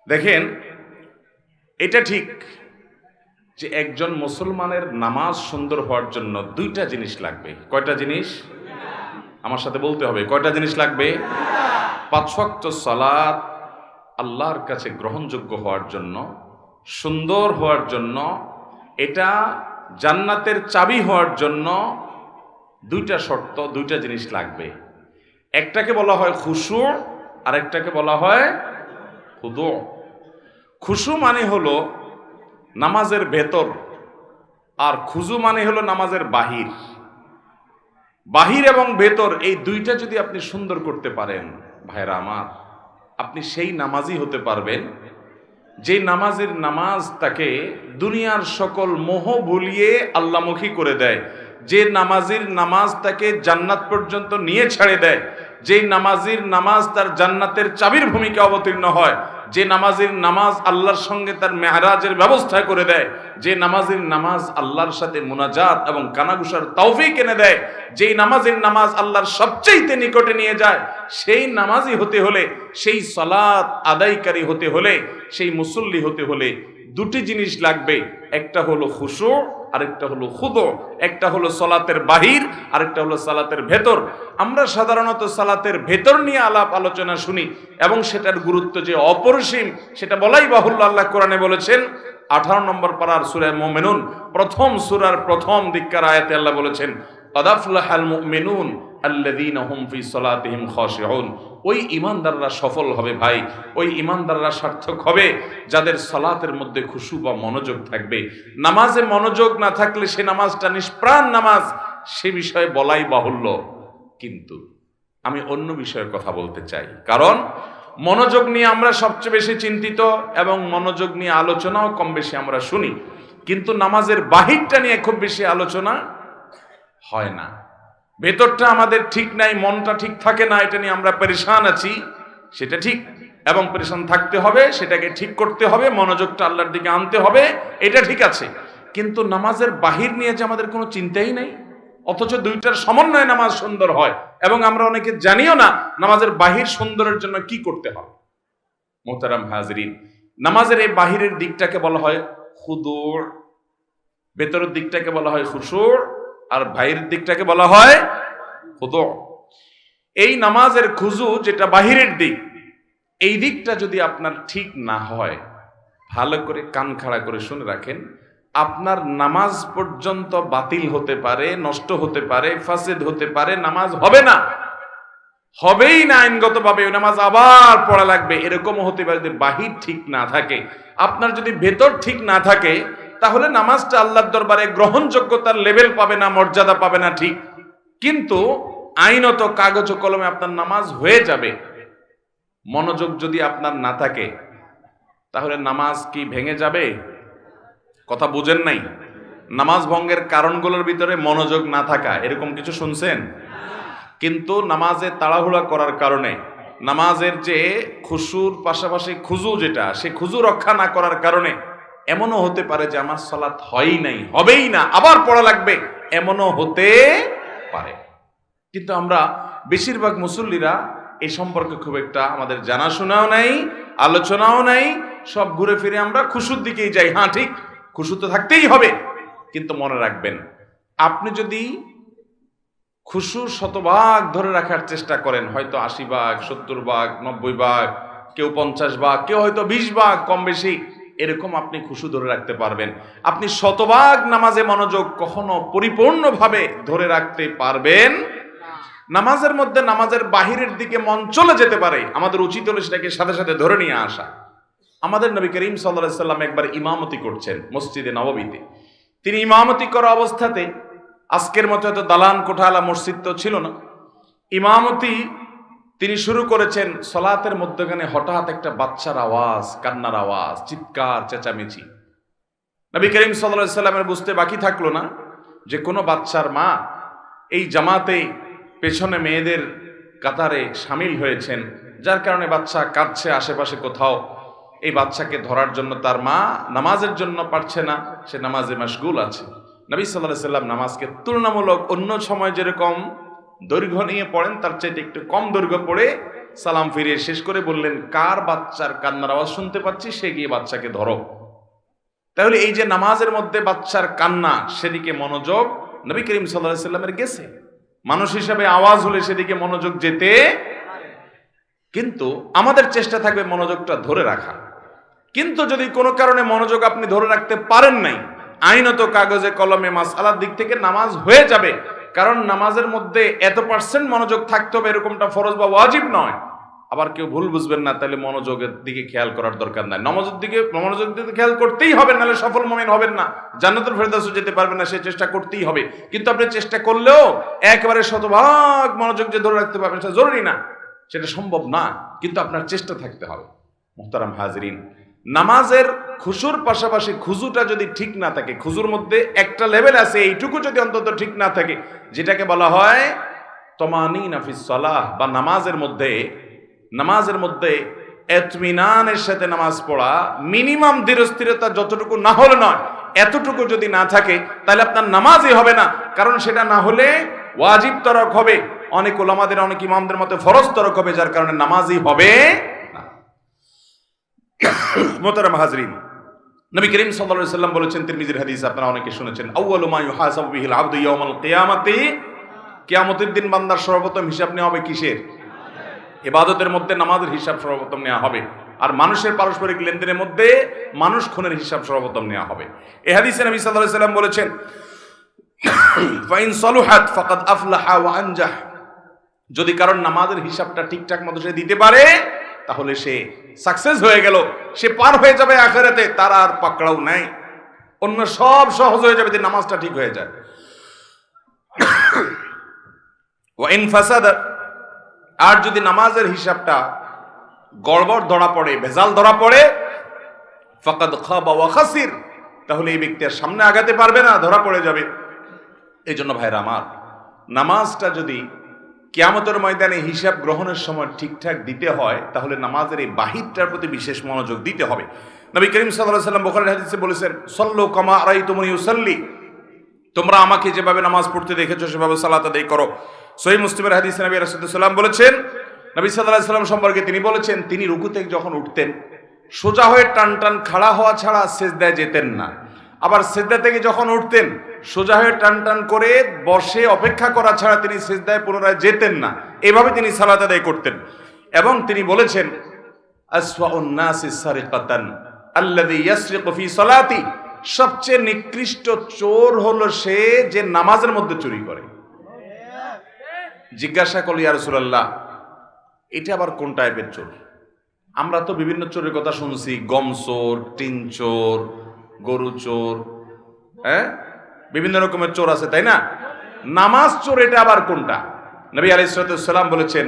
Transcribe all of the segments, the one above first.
দেখেন, এটা ঠিক যে একজন মুসলমানের নামাজ সুন্দর হওয়ার জন্য দুইটা জিনিস লাগবে। কয়টা জিনিস? আমার সাথে বলতে হবে, কয়টা জিনিস লাগবে? 5 ওয়াক্ত সালাত আল্লাহর কাছে গ্রহণযোগ্য হওয়ার জন্য, সুন্দর হওয়ার জন্য, এটা জান্নাতের চাবি হওয়ার জন্য দুইটা শর্ত, দুইটা জিনিস লাগবে। একটাকে বলা হয় খুশু, আর একটাকে বলা হয় খুদু। খুশু মানে হলো নামাজের ভেতর, আর খুজু মানে হলো নামাজের বাহির। বাহির এবং ভেতর এই দুইটা যদি আপনি সুন্দর করতে পারেন ভাইরা আমার, আপনি সেই নামাজই হতে পারবেন যে নামাজের নামাজ তাকে দুনিয়ার সকল মোহ ভুলিয়ে আল্লাহমুখী করে দেয়, যে নামাজের নামাজ তাকে জান্নাত পর্যন্ত নিয়ে ছেড়ে দেয়, যে নামাজের নামাজ তার জান্নাতের চাবির ভূমিকা অবতীর্ণ হয়, যে নামাজের নামাজ আল্লাহর সঙ্গে তার মেহরাজের ব্যবস্থা করে দেয়, যে নামাজের নামাজ আল্লাহর সাথে মুনাজাত এবং কানাঘুষার তৌফিক এনে দেয়, যেই নামাজের নামাজ আল্লাহর সবচেয়ে নিকটে নিয়ে যায়, সেই নামাজি হতে হলে, সেই সালাত আদায়কারী হতে হলে, সেই মুসল্লি হতে হলে দুটি জিনিস লাগবে। একটা হলো খুশু, আরেকটা হলো খুদু। একটা হলো সালাতের বাহির, আরেকটা হলো সালাতের ভেতর। আমরা সাধারণত সালাতের ভেতর নিয়ে আলাপ আলোচনা শুনি এবং সেটার গুরুত্ব যে অপরিসীম সেটা বলাই বাহুল্য। আল্লাহ কোরআনে বলেছেন 18 নম্বর পারার সূরা মুমিনুন প্রথম সূরার প্রথম দিককার আয়াতে আল্লাহ বলেছেন ক্বাদ আফলাহাল মুমিনুন আল্লাযীনা হুম ফি সালাতিহিম খাশিউন। ওই ঈমানদাররা সফল হবে ভাই, ওই ঈমানদাররা সার্থক হবে যাদের সালাতের মধ্যে খুশু বা মনোযোগ থাকবে। নামাজে মনোযোগ না থাকলে সে নামাজটা নিষ্প্রাণ নামাজ, সে বিষয়ে বলাই বাহুল্য। কিন্তু আমি অন্য বিষয়ের কথা বলতে চাই, কারণ মনোযোগ নিয়ে আমরা সবচেয়ে বেশি চিন্তিত এবং মনোযোগ নিয়ে আলোচনাও কম বেশি আমরা শুনি, কিন্তু নামাজের বাহিরটা নিয়ে খুব বেশি আলোচনা হয় না। ভেতরটা আমাদের ঠিক নাই, মনটা ঠিক থাকে না, এটা নিয়ে আমরা পেরেশান আছি, সেটা ঠিক, এবং পেরেশান থাকতে হবে, সেটাকে ঠিক করতে হবে, মনোযোগটা আল্লাহর দিকে আনতে হবে, এটা ঠিক আছে। কিন্তু নামাজের বাহির নিয়ে যে আমাদের কোনো চিন্তাই নেই, অথচ দুইটার সমন্বয়ে নামাজ সুন্দর হয়, এবং আমরা অনেকে জানিও না নামাজের বাহির সুন্দরের জন্য কি করতে হয়। মোহতারাম হাজরিন, নামাজের এই বাহিরের দিকটাকে বলা হয় খুদু, ভেতরের দিকটাকে বলা হয় খুশু, আর বাহিরের দিকটাকে বলা হয় খুদু। এই নামাজের খুজু যেটা বাহিরের দিক, এই দিকটা যদি আপনার ঠিক না হয়, ভালো করে কান খাড়া করে শুনে রাখেন, আপনার নামাজ পর্যন্ত বাতিল হতে পারে, নষ্ট হতে পারে, ফাসেদ হতে পারে, নামাজ হবে না, হবেই না আইনগতভাবে, ওই নামাজ আবার পড়া লাগবে। এরকমও হতে পারে যে বাহির ঠিক না থাকে। আপনার যদি ভেতর ঠিক না থাকে, তাহলে নামাজটা আল্লাহর দরবারে গ্রহণযোগ্যতার লেভেল পাবে না, মর্যাদা পাবে না, ঠিক। কিন্তু আইনত কাগজ ও কলমে আপনার নামাজ হয়ে যাবে। মনোযোগ যদি আপনার না থাকে, তাহলে নামাজ কি ভেঙে যাবে? কথা বুঝেন নাই? নামাজ ভঙ্গের কারণগুলোর ভিতরে মনোযোগ না থাকা, এরকম কিছু শুনছেন? কিন্তু নামাজে তাড়াহুড়া করার কারণে, নামাজের যে খুশুর পাশাপাশি খুজু যেটা, সে খুজু রক্ষা না করার কারণে এমনও হতে পারে যে আমার সালাত হয়ই নাই, হবেই না, আবার পড়া লাগবে, এমনও হতে পারে। কিন্তু আমরা বেশিরভাগ মুসল্লিরা এই সম্পর্কে খুব একটা আমাদের জানাশোনাও নাই, আলোচনাও নাই, সব ঘুরে ফিরে আমরা খুশুর দিকেই যাই। হ্যাঁ ঠিক, খুশু তো থাকতেই হবে, কিন্তু মনে রাখবেন, আপনি যদি খুশু 100 ভাগ ধরে রাখার চেষ্টা করেন, হয়তো 80 ভাগ, 70 ভাগ, 90 ভাগ, কেউ 50 ভাগ, কেউ হয়তো 20 ভাগ, কম বেশি এরকম আপনি খুশু ধরে রাখতে পারবেন। আপনি 100 ভাগ নামাজে মনোযোগ কখনো পরিপূর্ণভাবে ধরে রাখতে পারবেন। নামাজের মধ্যে নামাজের বাহিরের দিকে মন চলে যেতে পারে, আমাদের উচিত হলো সেটাকে সাথে সাথে ধরে নিয়ে আসা। আমাদের নবী করিম সাল্লাল্লাহু আলাইহি সাল্লাম একবার ইমামতি করছেন মসজিদে নববীতে। তিনি ইমামতি করা অবস্থাতে, আজকের মতো এত দালান কোঠালা মসজিদ তো ছিল না, ইমামতি তিনি শুরু করেছেন। সালাতের মধ্যখানে হঠাৎ একটা বাচ্চার আওয়াজ, কান্নার আওয়াজ, চিৎকার চেঁচামেচি। নবী করিম সাল্লাল্লাহু আলাইহি সাল্লামের বুঝতে বাকি থাকলো না যে কোনো বাচ্চার মা এই জামাতে পেছনে মেয়েদের কাতারে শামিল হয়েছেন, যার কারণে বাচ্চা কাঁদছে আশেপাশে কোথাও। এই বাচ্চাকে ধরার জন্য তার মা নামাজের জন্য পারছে না, সে নামাজে মাশগুল আছে। নবী সাল্লাল্লাহু আলাইহি সাল্লাম নামাজকে তুলনামূলক অন্য সময় যেরকম দৈর্ঘ্য নিয়ে পড়েন তার চাইতে একটু কম দৈর্ঘ্য পড়ে সালাম ফিরিয়ে শেষ করে বললেন, কার বাচ্চার কান্নার আওয়াজ শুনতে পাচ্ছি, সে গিয়ে বাচ্চাকে ধরো। তাহলে এই যে নামাজের মধ্যে বাচ্চার কান্না, সেদিকে মনোযোগ নবী করিম সাল্লাল্লাহু আলাইহি সাল্লামের গেছে। মানুষ হিসাবে আওয়াজ হলে সেদিকে মনোযোগ যেতে, কিন্তু আমাদের চেষ্টা থাকবে মনোযোগটা ধরে রাখা। কিন্তু যদি কোনো কারণে মনোযোগ আপনি ধরে রাখতে পারেন নাই, আইনত কাগজে কলমে মাসআলার দিক থেকে নামাজ হয়ে যাবে। কারণ নামাজের মধ্যে এত % মনোযোগ থাকতে হবে এরকমটা ফরজ বা ওয়াজিব নয়। আবার কেউ ভুল বুঝবেন না, তাহলে মনোযোগের দিকে খেয়াল করার দরকার নাই। মনোযোগ দিকে খেয়াল করতেই হবে, নাহলে সফল মুমিন হবেন না, জান্নাতুল ফেরদাউসে যেতে পারবেন না। সে চেষ্টা করতেই হবে। কিন্তু আপনি চেষ্টা করলেও একেবারে শতভাগ মনোযোগ যে ধরে রাখতে পারবেন সেটা জরুরি না, সেটা সম্ভব না। কিন্তু আপনার চেষ্টা থাকতে হবে। মুহতারাম হাজরিন, নামাজের খুশুর পাশাপাশি খুজুটা যদি ঠিক না থাকে, খুজুর মধ্যে একটা লেভেল আছে, এইটুকু যদি অন্তত ঠিক না থাকে, যেটাকে বলা হয় তমানিনা ফিস সালাহ, বা নামাজের মধ্যে ইতমিনানের সাথে নামাজ পড়া, মিনিমাম ধীরস্থিরতা যতটুকু না হলে নয়, এতটুকু যদি না থাকে, তাহলে আপনার নামাজই হবে না। কারণ সেটা না হলে ওয়াজিব তরক হবে, অনেক ওলামাদের, অনেক ইমামদের মতে ফরজ তরক হবে, যার কারণে নামাজই হবে না। মুহতারাম হাজরিন, নবী করিম সাল্লাল্লাহু আলাইহি সাল্লাম বলেছেন, তিরমিজির হাদিস আপনারা অনেকে শুনেছেন, আউয়ালু মা ইউহাসাবু বিহিল আবদু ইয়াউমাল কিয়ামাতি, কিয়ামতের দিন বান্দার সর্বপ্রথম হিসাব নেওয়া হবে কিসের? ইবাদতের মধ্যে নামাজের হিসাব সর্বপ্রথম নেওয়া হবে। আর মানুষের পারস্পরিক লেনদেনের মধ্যে মানুষ খুনের হিসাব সর্বপ্রথম নেওয়া হবে। এই হাদিসে নবী সাল্লাল্লাহু আলাইহি সাল্লাম বলেছেন, ফাইন সালুহাত ফাকাদ আফলাহা ওয়া আনজাহ, যদি কারণ নামাজের হিসাবটা ঠিকঠাক মতো সে দিতে পারে, তাহলে সে সাকসেস হয়ে গেল, সে পার হয়ে যাবে আখিরাতে, তার আর পাকড়াও নাই, অন্য সব সহজ হয়ে যাবে যদি নামাজটা ঠিক হয়ে যায়। ওয়া ইন ফাসাদা, আর যদি নামাজের হিসাবটা গড়বড় ধরা পড়ে, ভেজাল ধরা পড়ে, ফাকাদ খাবা ওয়া খাসির, তাহলে এই ব্যক্তি আর সামনে আগাতে পারবে না, ধরা পড়ে যাবে। এই জন্য ভাইরা আমার, নামাজটা যদি কিয়ামতের ময়দানে হিসাব গ্রহণের সময় ঠিকঠাক দিতে হয়, তাহলে নামাজের এই বাহিরটার প্রতি বিশেষ মনোযোগ দিতে হবে। নবী করিম সাল্লাল্লাহু আলাইহি সাল্লাম বুখারীর হাদিসে বলেছেন, সাল্লু কামা রাআইতুমুনি উসাল্লি, তোমরা আমাকে যেভাবে নামাজ পড়তে দেখেছো সেভাবে সালাত আদায় করো। সহিহ মুসলিমের হাদিসে নবী রাসূলুল্লাহ সাল্লাল্লাহু আলাইহি ওয়াসাল্লাম বলেছেন, নবী সাল্লাল্লাহু আলাইহি ওয়াসাল্লাম সম্পর্কে তিনি বলেছেন, তিনি রুকু থেকে যখন উঠতেন, সোজা হয়ে টান খাড়া হওয়া ছাড়া সিজদায় যেতেন না। আবার সিজদা থেকে যখন উঠতেন, সোজা হয়ে টান করে বসে অপেক্ষা করা ছাড়া তিনি সিজদায় পুনরায় যেতেন না। এভাবে তিনি সালাত আদায় করতেন। এবং তিনি বলেছেন, আসওয়াউন নাসি সারিকাতান আল্লাযী ইয়াসরিকু ফি সালাতি, সবচেয়ে নিকৃষ্ট চোর হলো সে যে নামাজের মধ্যে চুরি করে। জিজ্ঞাসা করল, ইয়া রাসূলুল্লাহ, এটা আবার কোন টাইপের চোর? আমরা তো বিভিন্ন চোরের কথা শুনছি, গম চোর, টিন চোর, গরু চোর, বিভিন্ন রকমের চোর আছে, তাই না? নামাজ চোর এটা আবার কোনটা? নবী আলাইহিস সালাম বলেছেন,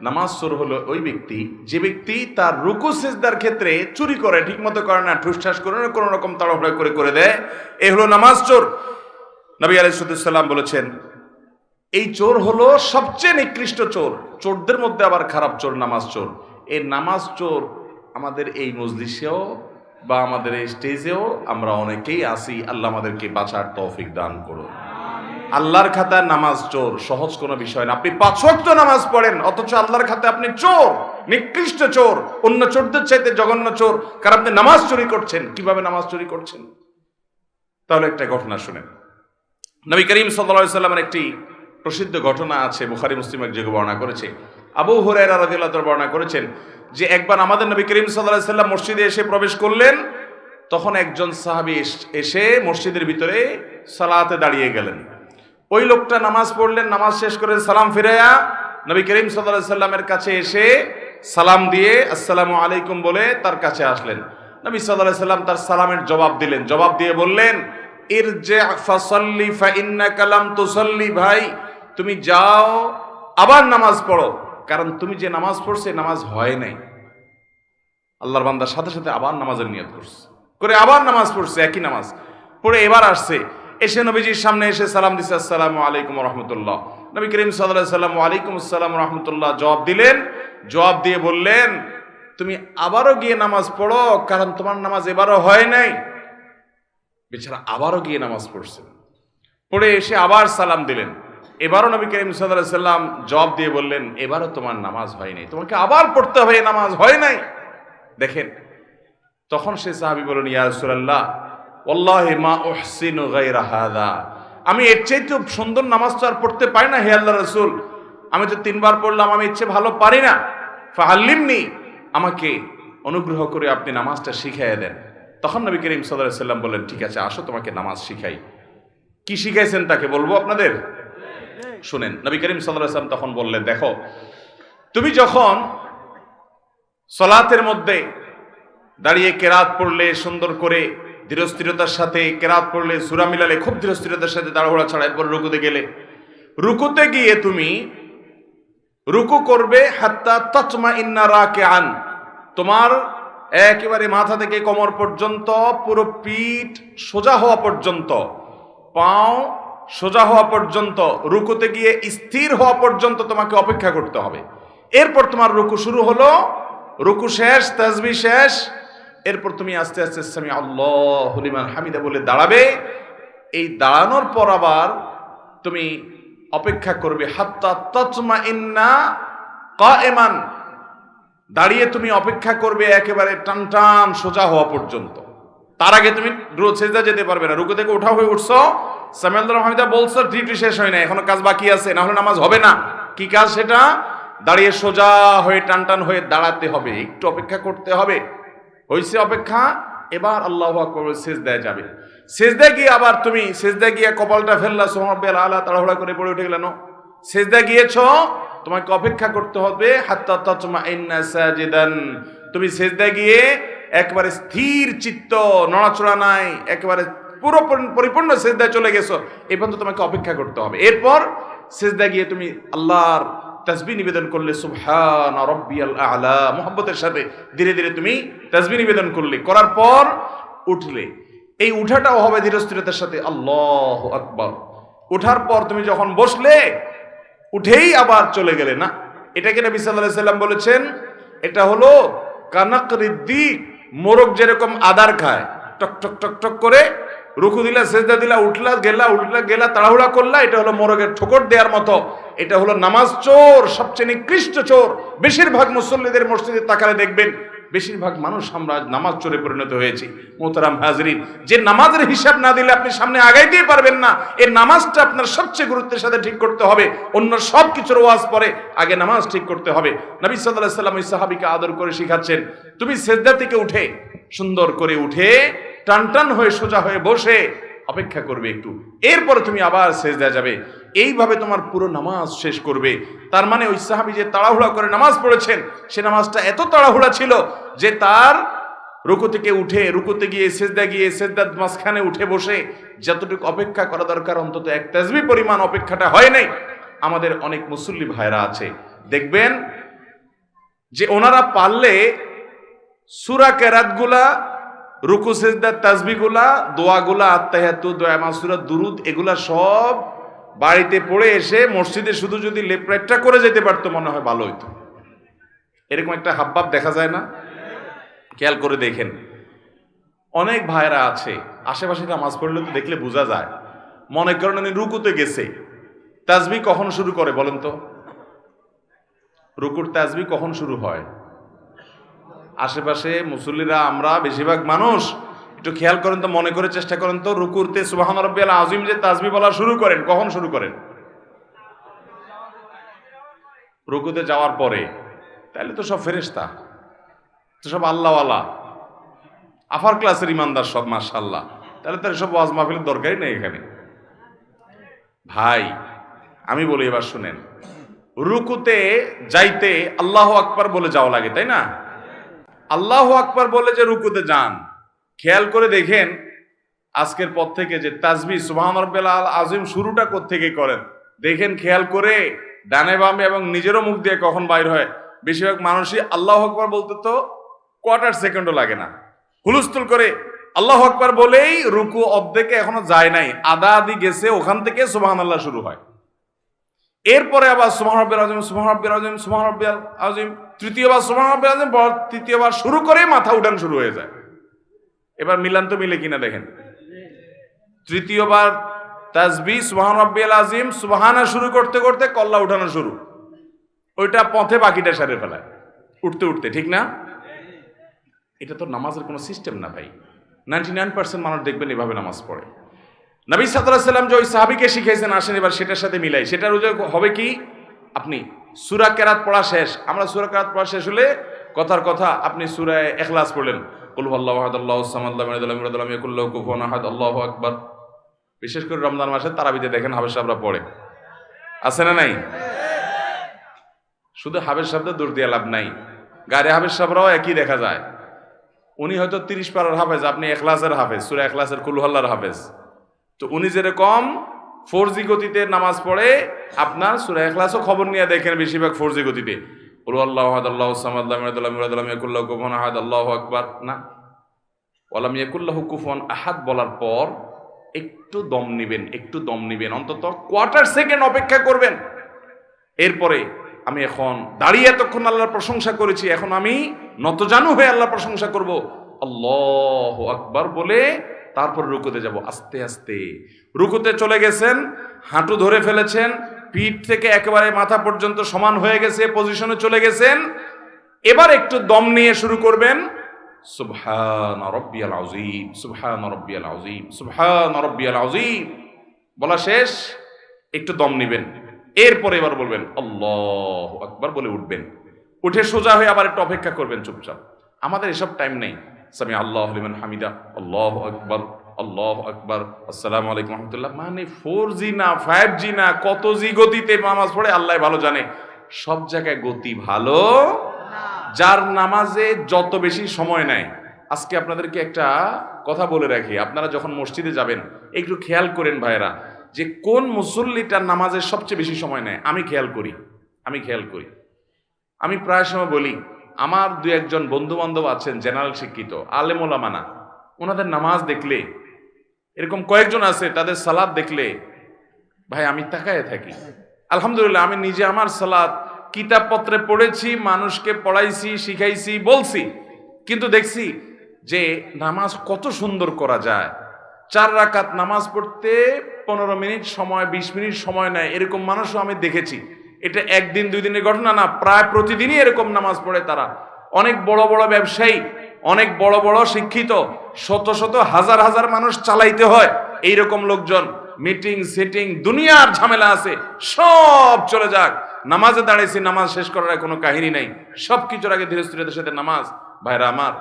নামাজ চোর হলো ওই ব্যক্তি যে ব্যক্তি তার রুকু সিজদার ক্ষেত্রে চুরি করে, ঠিক মতো করে না, ঠুসঠাস করে না, কোনো রকম তাড়াহুড়া করে দেয়, এই হলো নামাজ চোর। নবী আলাইহিস সালাম বলেছেন, এই চোর হলো সবচেয়ে নিকৃষ্ট চোর। চোরদের মধ্যে আবার খারাপ চোর নামাজ চোর। এই নামাজ চোর আমাদের এই মজলিসেও বা আমাদের এই স্টেজেও আমরা অনেকেই আসি। আল্লাহ আমাদেরকে বাঁচার তৌফিক দান করুন। আল্লাহর খাতায় নামাজ চোর সহজ কোনো বিষয় না। আপনি 5 ওয়াক্ত নামাজ পড়েন, অথচ আল্লাহর খাতায় আপনি চোর, নিকৃষ্ট চোর, অন্য চোরদের চাইতে জঘন্য চোর। কারণ আপনি নামাজ চুরি করছেন। কিভাবে নামাজ চুরি করছেন? তাহলে একটা ঘটনা শুনেন। নবী করিম সাল্লাল্লাহু আলাইহি ওয়াসাল্লামের একটি প্রসিদ্ধ ঘটনা আছে, বুখারী মুসলিম এক জায়গায় বর্ণনা করেছে। আবু হুরায়রা রাদিয়াল্লাহু তাআলা বর্ণনা করেছেন যে একবার আমাদের নবী করিম সাল্লাল্লাহু আলাইহি ওয়াসাল্লাম মসজিদে এসে প্রবেশ করলেন। তখন একজন সাহাবী এসে মসজিদের ভিতরে সালাতে দাঁড়িয়ে গেলেন। ওই লোকটা নামাজ পড়লেন, নামাজ শেষ করে সালাম ফিরাইয়া নবী করিম সাল্লাল্লাহু আলাইহি ওয়াসাল্লামের কাছে এসে সালাম দিয়ে আসসালামু আলাইকুম বলে তার কাছে আসলেন। নবী সাল্লাল্লাহু আলাইহি ওয়াসাল্লাম তার সালামের জবাব দিলেন। জবাব দিয়ে বললেন, ইরজি ফাসাল্লি ফাইন্নাকা লাম তুসাল্লি, ভাই তুমি যাও আবার নামাজ পড়ো, কারণ তুমি যে নামাজ পড়ছে নামাজ হয় নাই। আল্লাহর বান্দার সাথে সাথে আবার নামাজের নিয়ত করছে, করে আবার নামাজ পড়ছে, একই নামাজ পড়ে এবার আসছে, এসে নবীজির সামনে এসে সালাম দিছে, আসসালামু আলাইকুম ওয়া রাহমাতুল্লাহ। নবী করিম সাল্লাল্লাহু আলাইহি ওয়াসাল্লাম ওয়া আলাইকুম আসসালাম ওয়া রাহমাতুল্লাহ জবাব দিলেন। জবাব দিয়ে বললেন, তুমি আবারও গিয়ে নামাজ পড়ো, কারণ তোমার নামাজ এবারও হয় নাই। বেচারা আবারও গিয়ে নামাজ পড়ছেন, পড়ে এসে আবার সালাম দিলেন। এবারও নবী করিম সাল্লাল্লাহু আলাইহি সাল্লাম জবাব দিয়ে বললেন, এবারও তোমার নামাজ হয় নাই, তোমাকে আবার পড়তে হবে, নামাজ হয় নাই। দেখেন, তখন সে সাহাবী বললেন, ইয়া রাসূলুল্লাহ ওয়াল্লাহি মা উহসিনু গায়রা হাযা, আমি এর চাইতে সুন্দর নামাজ তো আর পড়তে পারি না হে আল্লাহর রাসূল, আমি তো 3 বার পড়লাম, আমি ইচ্ছে ভালো পারি না। ফাআল্লিমনি, আমাকে অনুগ্রহ করে আপনি নামাজটা শিখিয়ে দেন। তখন নবী করিম সাল্লাল্লাহু আলাইহি সাল্লাম বললেন, ঠিক আছে, আসো তোমাকে নামাজ শিখাই। কি শিখাইছেন তাকে বলবো আপনাদের? শুনেন, নবী করিম সাল্লাল্লাহু আলাইহি সাল্লাম তখন বললেন, দেখো, তুমি যখন সালাতের মধ্যে দাঁড়িয়ে কেরাত পড়লে, সুন্দর করে ধীরস্থিরতার সাথে কেরাত পড়লে, সূরা মিলালে খুব ধীরস্থিরতার সাথে, তাড়াহুড়া ছাড়া, এরপর রুকুতে গেলে, রুকুতে গিয়ে তুমি রুকু করবে হাত্তা তাতমাইন্না রাকিআন, তোমার একেবারে মাথা থেকে কোমর পর্যন্ত, পুরো পিঠ সোজা হওয়া পর্যন্ত, পাও সোজা হওয়া পর্যন্ত, রুকুতে গিয়ে স্থির হওয়া পর্যন্ত তোমাকে অপেক্ষা করতে হবে। এরপর তোমার রুকু শুরু হলো, রুকু শেষ, তাসবিহ শেষ, এরপর তুমি আস্তে আস্তে সামি আল্লাহু লিমান হামিদা বলে দাঁড়াবে। এই দাঁড়ানোর পর আবার তুমি অপেক্ষা করবে হাত্তা তাতমাইন্না কায়েমান, দাঁড়িয়ে তুমি অপেক্ষা করবে একেবারে টান টান সোজা হওয়া পর্যন্ত। তার আগে তুমি সেজদা যেতে পারবে না। রুকু থেকে উঠা হয়ে উঠছো, সামি আল্লাহু হামিদা বলছো, ডিউটি শেষ হয় না, এখনো কাজ বাকি আছে, না হলে নামাজ হবে না। কি কাজ সেটা? দাঁড়িয়ে সোজা হয়ে টান টান হয়ে দাঁড়াতে হবে, একটু অপেক্ষা করতে হবে। হইছে অপেক্ষা, এবার আল্লাহু আকবার সিজদায় যাবে। সিজদায় গিয়ে আবার তুমি সিজদায় গিয়ে কপালটা ফেললা, সুবহান রাব্বিয়াল আলা, তাড়াহুড়া করে পড়ে উঠে গেলেন, সিজদায় গিয়েছো, তোমাকে অপেক্ষা করতে হবে হাত্তা তাতমাইন্না সাজিদান, তুমি সিজদায় গিয়ে একবারে স্থির চিত্ত, নড়াচড়া নাই, একেবারে পুরো পরিপূর্ণ সিজদায় চলে গেছো, এই পর্যন্ত তোমাকে অপেক্ষা করতে হবে। এরপর সিজদায় গিয়ে তুমি আল্লাহর তাসবিহ নিবেদন করলে, সুবহান রাব্বিয়াল আ'লা, মুহাব্বতের সাথে ধীরে ধীরে তুমি তাসবিহ নিবেদন করলে, করার পর উঠলে। এই উঠাটাও হবে ধীরস্থিরতার সাথে, আল্লাহু আকবার। উঠার পর তুমি যখন বসলে, উঠেই আবার চলে গেলে না, এটাকে নবী সাল্লাল্লাহু আলাইহি সাল্লাম বলেছেন, এটা হলো কানাকরিদ্দিক, মোরগ যেরকম আদার খায়, টক টক টক টক করে, রুকু দিলা, সেজদা দিলা, উঠলা গেলা, তাড়াহুড়া করলা, এটা হলো মোরগের ঠোকর দেওয়ার মতো। এটা হলো নামাজ চোর, সবচেয়ে নিকৃষ্ট চোর। বেশিরভাগ মুসল্লিদের মসজিদে তাকালে দেখবেন, বেশিরভাগ মানুষ আমরা নামাজ চোরে পরিণত হয়েছি। মোহতারাম হাজরিন, যে নামাজের হিসাব না দিলে আপনি সামনে আগাইতেই পারবেন না, এই নামাজটা আপনার সবচেয়ে গুরুত্বের সাথে ঠিক করতে হবে। অন্য সব কিছুর ওয়াজ পরে, আগে নামাজ ঠিক করতে হবে। নবী সাল্লাল্লাহু আলাইহি সাল্লাম ওই সাহাবীকে আদর করে শিখাচ্ছেন, তুমি সিজদা থেকে উঠে সুন্দর করে উঠে টান টান হয়ে সোজা হয়ে বসে অপেক্ষা করবে একটু, এরপরে তুমি আবার সিজদায় যাবে। এইভাবে তোমার পুরো নামাজ শেষ করবে। তার মানে ওই সাহাবী যে তাড়াহুড়া করে নামাজ পড়েছেন, সে নামাজটা এত তাড়াহুড়া ছিল যে তার রুকু থেকে উঠে, রুকুতে গিয়ে সিজদা গিয়ে, সিজদার মাঝখানে উঠে বসে যতটুকু অপেক্ষা করা দরকার, অন্তত এক তাসবিহ পরিমাণ অপেক্ষাটা হয় নাই। আমাদের অনেক মুসল্লি ভাইরা আছে, দেখবেন যে ওনারা পারলে সূরা কেরাতগুলা, রুকু সিজদা, তাসবিহগুলা, দোয়াগুলা, আত্তাহিয়াতু, দোয়া মাসুরা, দুরুদ, এগুলা সব বাড়িতে পড়ে এসে মসজিদে শুধু যদি লেপরেটটা করে যেতে পারতো, মনে হয় ভালো হইতো। এরকম একটা হাবভাব দেখা যায় না? খেয়াল করে দেখেন, অনেক ভাইরা আছে আশেপাশে নামাজ পড়লে তো দেখলে বোঝা যায়, মনে করেন উনি রুকুতে গেছে, তাসবিহ কখন শুরু করে বলেন তো? রুকুর তাসবিহ কখন শুরু হয়? আশেপাশে মুসল্লিরা, আমরা বেশিরভাগ মানুষ একটু খেয়াল করেন তো, মনে করে চেষ্টা করেন তো, রুকুরতে সুবহান রাব্বিয়াল আযীম যে তাসবিহ বলা শুরু করেন, কখন শুরু করেন? রুকুতে যাওয়ার পরে। তাহলে তো সব ফেরেশতা, তো সব আল্লাহওয়ালা, আফার ক্লাসের ইমানদার সব, মাশাআল্লাহ। তাহলে তার সব ওয়াজ মাহফিলের দরকারই নেই এখানে। ভাই আমি বলি, এবার শুনেন, রুকুতে যাইতে আল্লাহু আকবার বলে যাওয়া লাগে, তাই না? আল্লাহু আকবার বলে যে রুকুতে যান, খেয়াল করে দেখেন আজকের পর থেকে যে তাসবিহ সুবহান রাব্বিয়াল আযীম শুরুটা কোত্থেকে করেন দেখেন, খেয়াল করে ডানে বামে এবং নিজেরও মুখ দিয়ে কখন বাইর হয়। বেশিরভাগ মানুষই আল্লাহু আকবার বলতে তো কোয়ার্টার সেকেন্ডও লাগে না, হুলস্থুল করে আল্লাহু আকবার বলেই রুকু অর্ধেকে এখনো যায় নাই, আধা আধি গেছে, ওখান থেকে সুবহানাল্লাহ শুরু হয়। এরপরে আবার সুবহান রাব্বিয়াল আযীম, সুবহান রাব্বিয়াল আযীম, সুবহান রাব্বিয়াল আযীম, তৃতীয়বার সুবহান রাব্বিয়াল আযীম, তৃতীয়বার শুরু করে মাথা উঠান শুরু হয়ে যায়। এবার মিলান তো মিলে কিনা দেখেন। তৃতীয়বার তাসবিহ সুবহান রাব্বিয়াল আযীম সুবহানা শুরু করতে করতে কল্লা উঠানো শুরু, ওইটা পথে বাকিটা সারে ফেলায় উঠতে উঠতে, ঠিক না? এটা তো নামাজের কোনো সিস্টেম না ভাই। 99% মানুষ দেখবেন এভাবে নামাজ পড়ে। নবী সাল্লাল্লাহু আলাইহি ওয়াসাল্লাম যে ওই সাহাবীকে শিখাইছেন, আসেন এবার সেটার সাথে মিলাই। সেটার হবে কি, আপনি সূরা কেরাত পড়া শেষ, আমরা সূরা কেরাত পড়া শেষ হলে কথার কথা আপনি সূরা ইখলাস পড়লেন, কুল হুয়াল্লাহু আহাদ আল্লাহুস সামাদ লাম ইয়ালিদ ওয়ালাম ইউলাদ ওয়ালাম ইয়াকুল লাহু কুফুয়ান আহাদ, আল্লাহু আকবার। বিশেষ করে রমজান মাসে তারাবিতে দেখেন হাফেজ সাহেবরা পড়ে, আছে না নাই? শুধু হাফেজ সাহেবদের দূর দিয়ে লাভ নাই, গায়ে হাফেজ সাহেবরাও একই দেখা যায়। উনি হয়তো 30 পারার হাফেজ, আপনি ইখলাসের হাফেজ, সূরা ইখলাসের কুল হুয়াল্লাহর হাফেজ। তো উনি যেরকম 4G গতিতে নামাজ পড়ে, আপনার সূরা ইখলাসও খবর নিয়ে দেখেন বেশিরভাগ 4G গতিতে, কুল হুয়াল্লাহু আহাদ আল্লাহুস সামাদ লাম ইয়ালিদ ওয়ালাম ইউলাদ ওয়ালাম ইয়াকুল লাহু কুফুয়ান আহাদ, আল্লাহু আকবার না, ওয়ালাম ইয়াকুল লাহু কুফুয়ান আহাদ বলার পর একটু দম নিবেন, একটু দম নিবেন, অন্তত কোয়ার্টার সেকেন্ড অপেক্ষা করবেন। এরপরে আমি এখন দাঁড়িয়ে এতক্ষণ আল্লাহর প্রশংসা করেছি, এখন আমি নতজানু হয়ে আল্লাহর প্রশংসা করব, আল্লাহু আকবার বলে তারপর রুকুতে যাব। আস্তে আস্তে রুকুতে চলে গেছেন, হাঁটু ধরে ফেলেছেন, পিঠ থেকে একেবারে মাথা পর্যন্ত সমান হয়ে গেছে, পজিশনে চলে গেছেন। এবার একটু দম নিয়ে শুরু করবেন, সুবহান রাব্বিয়াল আযীম, সুবহান রাব্বিয়াল আযীম, সুবহান রাব্বিয়াল আযীম বলা শেষ, একটু দম নিবেন। এরপরে এবার বলবেন আল্লাহু আকবার বলে উঠবেন, উঠে সোজা হয়ে আবার একটু অপেক্ষা করবেন চুপচাপ। আমাদের এসব টাইম নেই। সামি আল্লাহু লিমান হামিদা, আল্লাহু আকবার, আল্লাহু আকবার, আসসালামু আলাইকুম ওয়া রাহমাতুল্লাহ, মানে 4G না 5G না কত জি গতিতে নামাজ পড়ে আল্লাহ ভালো জানে। সব জায়গায় গতি ভালো, যার নামাজে যত বেশি সময় নেয়। আজকে আপনাদেরকে একটা কথা বলে রাখি, আপনারা যখন মসজিদে যাবেন একটু খেয়াল করেন ভাইরা, যে কোন মুসল্লিটার নামাজের সবচেয়ে বেশি সময় নেয়। আমি খেয়াল করি, আমি প্রায় সময় বলি, আমার 2-1 বন্ধু বান্ধব আছেন জেনারেল শিক্ষিত, আলেম ওলামা না, ওনাদের নামাজ দেখলে, এরকম কয়েকজন আছে তাদের সালাত দেখলে ভাই আমি তাকায় থাকি। আলহামদুলিল্লাহ আমি নিজে আমার সালাত কিতাবপত্রে পড়েছি, মানুষকে পড়াইছি, শিখাইছি, বলছি, কিন্তু দেখছি যে নামাজ কত সুন্দর করা যায়। 4 রাকাত নামাজ পড়তে 15 মিনিট সময়, 20 মিনিট সময় নেয়, এরকম মানুষও আমি দেখেছি। এটা 1 দিন 2 দিনের ঘটনা না, প্রায় প্রতিদিনই এরকম নামাজ পড়ে তারা। অনেক বড় বড় ব্যবসায়ী, অনেক বড় বড় শিক্ষিত, শত শত হাজার হাজার মানুষ চালাইতে হয়, এইরকম লোকজন মিটিং সেটিং দুনিয়ার ঝামেলা আছে, সব চলে যাক, নামাজে দাঁড়িয়েছি, নামাজ শেষ করার কোনো কাহিনী নাই, সবকিছুর আগে ধীরে স্থিরতার সাথে নামাজ। ভাইরা আমার,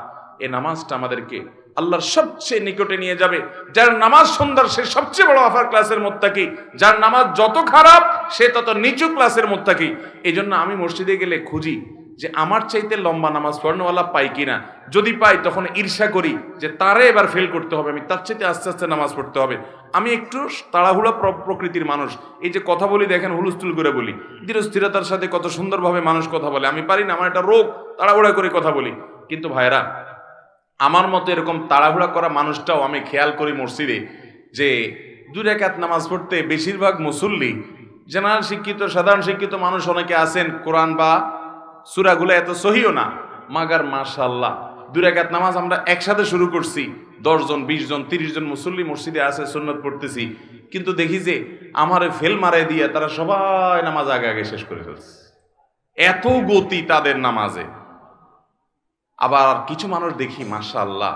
এই নামাজটা আমাদেরকে আল্লাহর সবচেয়ে নিকটে নিয়ে যাবে। যার নামাজ সুন্দর সে সবচেয়ে বড় আফার ক্লাসের মুত্তাকি, যার নামাজ যত খারাপ সে তত নিচু ক্লাসের মুত্তাকি। এই জন্য আমি মসজিদে গেলে খুঁজি যে আমার চাইতে লম্বা নামাজ পড়ানোওয়ালা পাই কিনা। যদি পাই তখন ঈর্ষা করি যে তারে এবার ফেল করতে হবে, আমি তার চাইতে আস্তে আস্তে নামাজ পড়তে হবে। আমি একটু তাড়াহুড়া প্রকৃতির মানুষ, এই যে কথা বলি দেখেন হুলস্থুল করে বলি, ধীর স্থিরতার সাথে কত সুন্দরভাবে মানুষ কথা বলে, আমি পারি না, আমার একটা রোগ, তাড়াহুড়া করে কথা বলি। কিন্তু ভাইরা, আমার মতো এরকম তাড়াহুড়া করা মানুষটাও আমি খেয়াল করি মসজিদে, যে 2 রাকাত নামাজ পড়তে বেশিরভাগ মুসল্লি জেনারেল শিক্ষিত, সাধারণ শিক্ষিত মানুষ অনেকে আছেন, কোরআন বা সূরাগুলো এত সহিও না, মাগার মাশাআল্লাহ 2 রাকাত নামাজ আমরা একসাথে শুরু করছি, 10 জন 20 জন 30 জন মুসল্লি মসজিদে আছে, সুন্নত পড়তেছি, কিন্তু দেখি যে আমারে ফেল মারাই দিয়ে তারা সবাই নামাজ আগে আগে শেষ করে ফেলছে, এত গতি তাদের নামাজে। আবার কিছু মানুষ দেখি মাশাআল্লাহ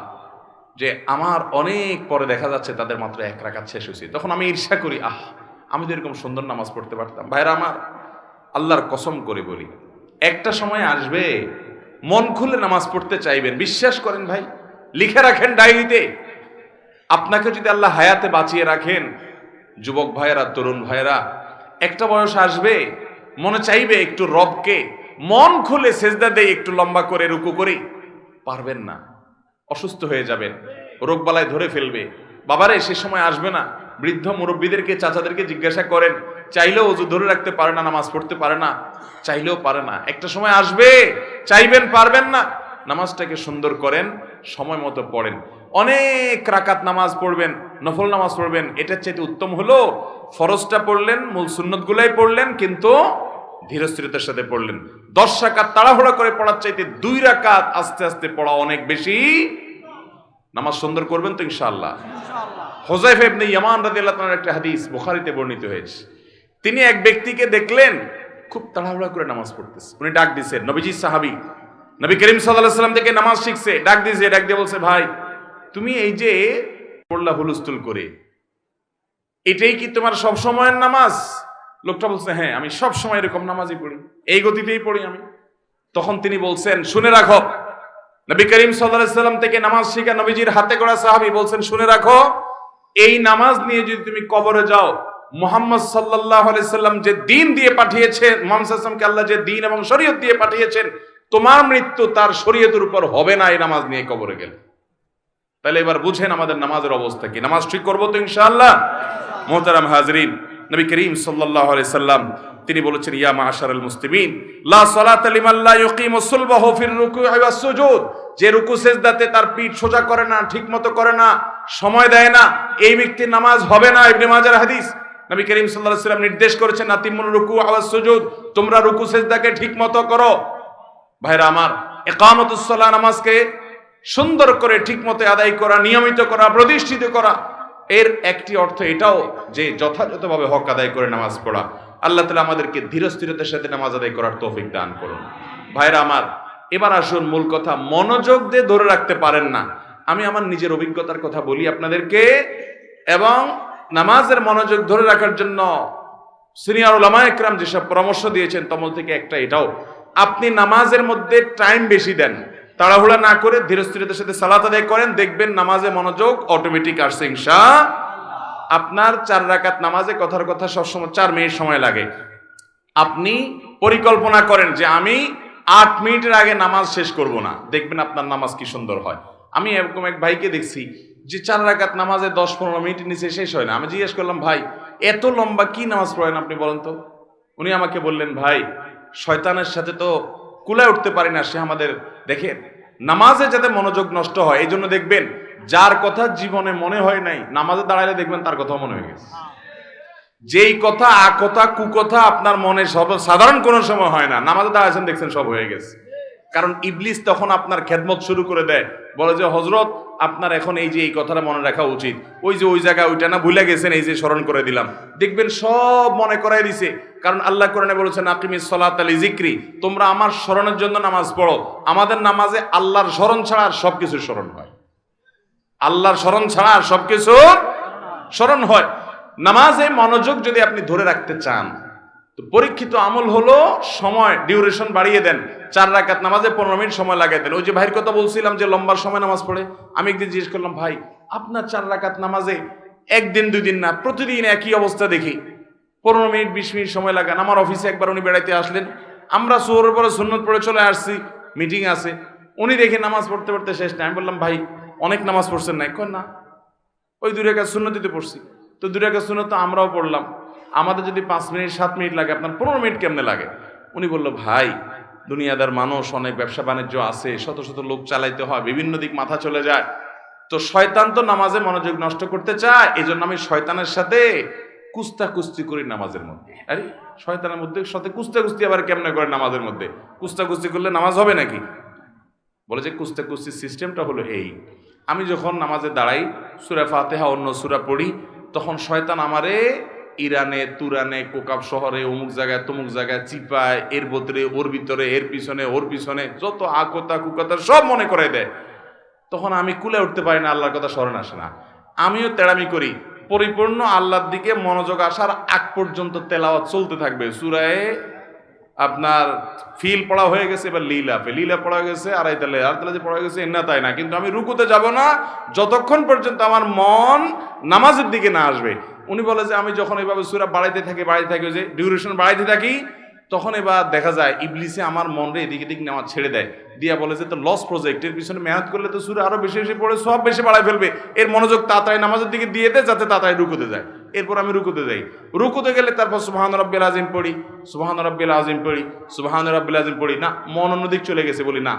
যে আমার অনেক পরে দেখা যাচ্ছে তাদের মাত্র 1 রাকাত শেষ হয়েছে, তখন আমি ঈর্ষা করি, আমি তো এরকম সুন্দর নামাজ পড়তে পারতাম। ভাইরা আমার, আল্লাহর কসম করে বলি, একটা সময় আসবে মন খুলে নামাজ পড়তে চাইবেন, বিশ্বাস করেন ভাই, লিখে রাখেন ডায়েরিতে। আপনাকে যদি আল্লাহ হায়াতে বাঁচিয়ে রাখেন, যুবক ভাইয়েরা, তরুণ ভাইয়েরা, একটা বয়স আসবে মনে চাইবে একটু রবকে মন খুলে সেজদা দেই, একটু লম্বা করে রুকু করি, পারবেন না, অসুস্থ হয়ে যাবেন, রোগ বালায় ধরে ফেলবে। বাবারে, সে সময় আসবে না? বৃদ্ধ মুরব্বীদেরকে, চাচাদেরকে জিজ্ঞাসা করেন, চাইলেও ওযু ধরে রাখতে পারে না, নামাজ পড়তে পারে না, চাইলেও পারে না। একটা সময় আসবে চাইবেন, পারবেন না। নামাজটাকে সুন্দর করেন, সময় মতো পড়েন, অনেক রাকাত নামাজ পড়বেন, নফল নামাজ পড়বেন। এটার চাইতে উত্তম হলো ফরজটা পড়লেন, মূল সুন্নতগুলাই পড়লেন, কিন্তু ধীরস্থিরতার সাথে পড়লেন। 10 রাকাত তাড়াহুড়া করে পড়ার চাইতে 2 রাকাত আস্তে আস্তে পড়া অনেক বেশি। নামাজ সুন্দর করবেন তো ইনশাআল্লাহ? হুযায়ফা ইবনে ইয়ামান রাদিয়াল্লাহু তাআলার একটা হাদিস বুখারীতে বর্ণিত হয়েছে। তিনি এক ব্যক্তিকে দেখলেন খুব তাড়াহুড়া করে নামাজ পড়তেছে। উনি ডাক দিয়েছেন, নবীজি সাহাবী, নবী করিম সাল্লাল্লাহু আলাইহি ওয়াসাল্লাম থেকে নামাজ শিখছে, ডাক দিয়ে বলছে, ভাই তুমি এই যে পড়লা হুলস্থুল করে, এটাই কি তোমার সব সময়ের নামাজ? লোকটা বলছে, হ্যাঁ আমি সব সময় এরকম নামাজই পড়ি, এই গতিতেই পড়ি আমি। তখন তিনি বলছেন, শুনে রাখো, নবী করিম সাল্লাল্লাহু আলাইহি ওয়াসাল্লাম থেকে নামাজ শিখা নবীজির হাতে গড়া সাহাবী বলছেন, শুনে রাখো, এই নামাজ নিয়ে যদি তুমি কবরে যাও, মুহাম্মদ সাল্লাল্লাহু আলাইহি ওয়াসাল্লাম যে দ্বীন দিয়ে পাঠিয়েছেন, মুহাম্মদ সাল্লাল্লাহু আলাইহি ওয়াসাল্লামকে আল্লাহ যে দ্বীন এবং শরীয়ত দিয়ে পাঠিয়েছেন, তোমার মৃত্যু তার শরীয়তের উপর হবে না এই নামাজ নিয়ে কবরে গেলে। তাহলে এবার বুঝেন আমাদের নামাজের অবস্থা কি। নামাজ ঠিক করবো তো ইনশাআল্লাহ? মুহতারাম হাজরিন, নবী করিম সাল্লাল্লাহু আলাইহি সাল্লাম তিনি বলেছেন, ইয়া মাআশারাল মুসলিমিন লা সালাতা লিমান লা ইউকিমু সুলবাহু ফির রুকুই ওয়াস সুজুদ, যে রুকু সিজদাতে তার পিঠ সোজা করে না, ঠিকমতো করে না, সময় দেয় না, এই ব্যক্তির নামাজ হবে না। ইবনে মাজার হাদিস, নবী করিম সাল্লাল্লাহু আলাইহি সাল্লাম নির্দেশ করেছেন, আতিমুর রুকু ওয়াস সুজুদ, তোমরা রুকু সিজদাকে ঠিকমতো করো। ভাইরা আমার, ইকামাতুস সালাহ, নামাজকে সুন্দর করে ঠিকমতো আদায় করা, নিয়মিত করা, প্রতিষ্ঠিত করা, এর একটি অর্থ এটাও যে যথাযথভাবে হক আদায় করে নামাজ পড়া। আল্লাহ তাআলা আমাদেরকে ধীরস্থিরতার সাথে নামাজ আদায় করার তৌফিক দান করুন। ভাইরা আমার, এবার আসুন মূল কথা, মনোযোগ দিয়ে ধরে রাখতে পারেন না। আমি আমার নিজের অভিজ্ঞতার কথা বলি আপনাদেরকে, এবং নামাজের মনোযোগ ধরে রাখার জন্য সিনিয়র উলামায়ে কেরাম যেসব পরামর্শ দিয়েছেন তমল থেকে একটা এটাও, আপনি নামাজের মধ্যে টাইম বেশি দেন, তাড়াহুড়া না করে ধীরস্থিরতার সাথে সালাত আদায় করেন, দেখবেন নামাজে মনোযোগ অটোমেটিক আসছে ইনশাআল্লাহ। আপনার 4 রাকাত নামাজে কথার কথা সবসময় 4 মিনিট সময় লাগে। আপনি পরিকল্পনা করেন যে আমি 8 মিনিটের আগে নামাজ শেষ করব না, দেখবেন আপনার নামাজ কি সুন্দর হয়। আমি এরকম এক ভাইকে দেখছি যে 4 রাকাত নামাজে 10-15 মিনিটের নিচে শেষ হয় না। আমি জিজ্ঞেস করলাম, ভাই এত লম্বা কি নামাজ পড়েন আপনি বলেন তো? উনি আমাকে বললেন, ভাই শয়তানের সাথে তো কুলায় উঠতে পারি না, সে আমাদের দেখেন নামাজে যাতে মনোযোগ নষ্ট হয়, এই জন্য দেখবেন যার কথা জীবনে মনে হয় নাই, নামাজে দাঁড়াইলে দেখবেন তার কথা মনে হয়ে গেছে। যেই কথা আকথা কুকথা আপনার মনে সব সাধারণ কোনো সময় হয় না, নামাজে দাঁড়াইছেন দেখছেন সব হয়ে গেছে। কারণ ইবলিস তখন আপনার খেদমত শুরু করে দেয়, বলে যে হযরত আপনার এখন এই যে এই কথাটা মনে রাখা উচিত, ওই যে ওই জায়গায় ওইটা না ভুলে গেছেন, এই যে স্মরণ করে দিলাম, দেখবেন সব মনে করাই দিছে। কারণ আল্লাহ কোরআনে বলেছেন, আকিমিস সালাতা লিযিকরি, তোমরা আমার স্মরণের জন্য নামাজ পড়ো। আমাদের নামাজে আল্লাহর স্মরণ ছাড়া আর সবকিছু স্মরণ হয়, আল্লাহর স্মরণ ছাড়া আর সবকিছু স্মরণ হয়। নামাজে মনোযোগ যদি আপনি ধরে রাখতে চান, তো পরীক্ষিত আমল হলো সময় ডিউরেশন বাড়িয়ে দেন। 4 রাকাত নামাজে 15 মিনিট সময় লাগিয়ে দেন। ওই যে ভাইয়ের কথা বলছিলাম যে লম্বা সময় নামাজ পড়ে, আমি একদিন জিজ্ঞেস করলাম, ভাই আপনার 4 রাকাত নামাজে একদিন 2 দিন না, প্রতিদিন একই অবস্থা দেখি, 15 মিনিট 20 মিনিট সময় লাগান। আমার অফিসে একবার উনি বেড়াইতে আসলেন, আমরা সুহরের পরে সুন্নত পড়ে চলে আসছি, মিটিং আছে, উনি দেখে নামাজ পড়তে পড়তে শেষ না। আমি বললাম, ভাই অনেক নামাজ পড়ছেন না? কই না, ওই 2 রাকাত সুন্নতিতে পড়ছি। তো 2 রাকাত সুন্নত তো আমরাও পড়লাম, আমাদের যদি 5 মিনিট 7 মিনিট লাগে, আপনার 15 মিনিট কেমনে লাগে? উনি বলল, ভাই দুনিয়াদার মানুষ, অনেক ব্যবসা বাণিজ্য আছে, শত শত লোক চালাইতে হয়, বিভিন্ন দিক মাথা চলে যায়, তো শয়তান তো নামাজে মনোযোগ নষ্ট করতে চায়, এই জন্য আমি শয়তানের সাথে কুস্তাকুস্তি করি নামাজের মধ্যে। আরে শয়তানের মধ্যে সাথে কুস্তাকুস্তি আবার কেমনে করে নামাজের মধ্যে? কুস্তাকুস্তি করলে নামাজ হবে নাকি? বলে যে কুস্তাকুস্তির সিস্টেমটা হলো এই, আমি যখন নামাজে দাঁড়াই, সূরা ফাতিহা অন্য সূরা পড়ি, তখন শয়তান আমারে ইরানে, তুরানে, কোকাব শহরে, অমুক জায়গায় তমুক জায়গায় চিপায়, এর ভিতরে ওর ভিতরে, এর পিছনে ওর পিছনে যত আকতা কুকতা সব মনে করে দেয়। তখন আমি কুলে উঠতে পারি না, আল্লাহর কথা স্মরণ আসে না। আমিও তেড়ামি করি, পরিপূর্ণ আল্লাহর দিকে মনোযোগ আসার আগ পর্যন্ত তেলাওয়াত চলতে থাকবে। সূরায়ে আপনার ফিল পড়া হয়ে গেছে, এবার লীলা পড়া গেছে, আড়াই তালে যে পড়া গেছে এনা তাই না, কিন্তু আমি রুকুতে যাব না যতক্ষণ পর্যন্ত আমার মন নামাজের দিকে না আসবে। উনি বলে যে আমি যখন এইভাবে সূরা বাড়াইতে থাকি যে ডিউরেশন বাড়াইতে থাকি, তখন এবার দেখা যায় ইবলিসে আমার মনরে এদিকে দিক নেওয়া ছেড়ে দেয়, দিয়া বলে যে তো লস প্রজেক্টের পিছনে মেহনত করলে তো সূরা আরো বেশি বেশি পড়ে সব বেশি বাড়ায় ফেলবে, এর মনোযোগ তাড়াতাড়ি নামাজের দিকে দিয়ে দেয় যাতে তাড়াতাড়ি রুকুতে যায়। এরপর আমি রুকুতে যাই, রুকুতে গেলে তারপর সুবহান রাব্বিল আযীম পড়ি, সুবহান রাব্বিল আযীম পড়ি, সুবহান রাব্বিল আযীম পড়ি, না মন অন্যদিক চলে গেছে, বলি না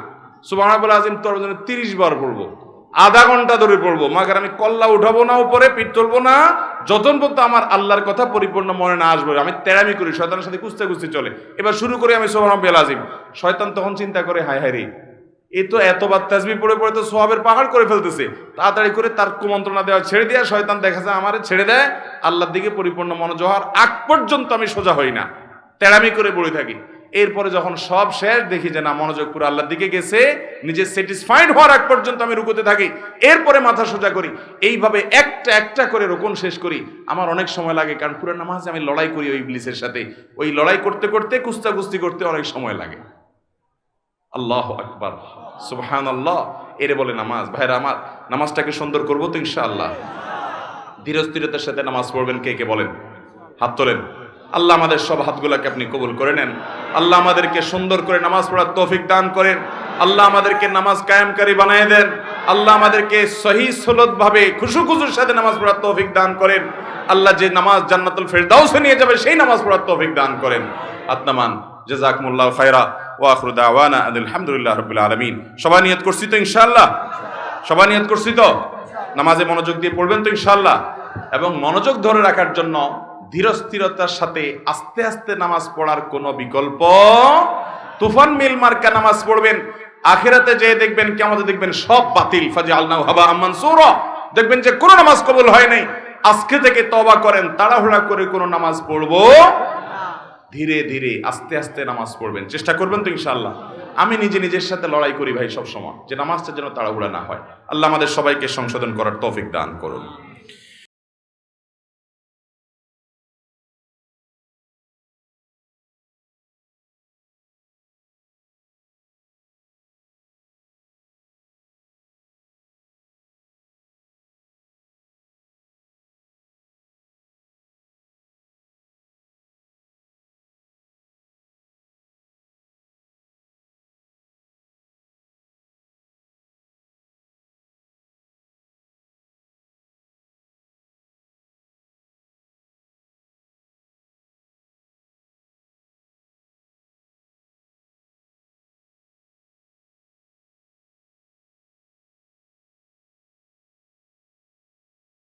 সুবহান রাব্বিল আযীম তোর জন্য 30 বার পড়বো, আধা ঘন্টা ধরে পড়বো, মাগার আমি কল্লা উঠাবো না, উপরে পিঠ তুলবো না, যতক্ষণ পর্যন্ত আমার আল্লাহর কথা পরিপূর্ণ মনে না আসবে। আমি তেড়ামি করি, শয়তানের সাথে কুস্তাকুস্তি চলে। এবার শুরু করি আমি সুবহান রাব্বিল আযীম, শয়তান তখন চিন্তা করে হায় হায় রে, এ তো এতবার তাসবিহ পড়ে পড়ে তো সওয়াবের পাহাড় করে ফেলতেছে, তাড়াতাড়ি করে তার কুমন্ত্রণা দেওয়া ছেড়ে দেওয়া, শয়তান দেখা যায় আমারে ছেড়ে দেয়, আল্লাহর দিকে পরিপূর্ণ মনোযোগ হওয়ার আগ পর্যন্ত আমি সোজা হই না, তেড়ামি করে পড়ে থাকি। এরপরে যখন সব শেষ দেখি যে না মনোযোগ পুরো আল্লাহর দিকে গেছে, নিজে স্যাটিসফাইড হওয়ার আগ পর্যন্ত আমি রুকুতে থাকি, এরপরে মাথা সোজা করি। এইভাবে একটা একটা করে রুকুন শেষ করি। আমার অনেক সময় লাগে, কারণ পুরো নামাজে আমি লড়াই করি ওই ইবলিসের সাথে, ওই লড়াই করতে করতে কুস্তাকুস্তি করতে অনেক সময় লাগে। আল্লাহু আকবার, সুবহানাল্লাহ। এরে বলে নামাজ। ভাইরা আমার, নামাজটাকে সুন্দর করবো তো ইনশাআল্লাহ। ধীরস্থিরতার সাথে নামাজ পড়বেন কে কে বলেন? হাত তোলেন। আল্লাহ আমাদের সব হাতগুলোকে আপনি কবুল করে নেন। আল্লাহ আমাদেরকে সুন্দর করে নামাজ পড়ার তৌফিক দান করেন। আল্লাহ আমাদেরকে নামাজ কায়েমকারী বানায় দেন। আল্লাহ আমাদেরকে সহি সলত ভাবে খুশু খুশুর সাথে নামাজ পড়ার তৌফিক দান করেন। আল্লাহ যে নামাজ জান্নাতুল ফেরদাউসে নিয়ে যাবে সেই নামাজ পড়ার তৌফিক দান করেন। আত্মামান জাযাকুমুল্লাহু খায়রা ওয়া আখিরু দাওয়ানা আলহামদুলিল্লাহি রাব্বিল আলামিন। সবাই নিয়ত করছি তো ইনশাআল্লাহ? সবাই নিয়ত করছি তো? নামাজে মনোযোগ দিয়ে পড়বেন তো ইনশাআল্লাহ? এবং মনোযোগ ধরে রাখার জন্য ধীরস্থিরতার সাথে আস্তে আস্তে নামাজ পড়ার কোনো বিকল্প, তুফান মিল মার্কা নামাজ পড়বেন। আখিরাতে যেয়ে দেখবেন, কিয়ামতে দেখবেন সব বাতিল, ফাজআলনাহু হাবাআম মানসুরা। দেখবেন যে কোনো নামাজ কবুল হয় নাই। আজকে থেকে তওবা করেন, তাড়াহুড়া করে কোনো নামাজ পড়বো ধীরে ধীরে আস্তে আস্তে নামাজ পড়বেন, চেষ্টা করবেন তো ইনশাআল্লাহ? আমি নিজের সাথে লড়াই করি ভাই সব সময়, যে নামাজটা যেন তাড়াহুড়া না হয়। আল্লাহ আমাদের সবাইকে সংশোধন করার তৌফিক দান করুন।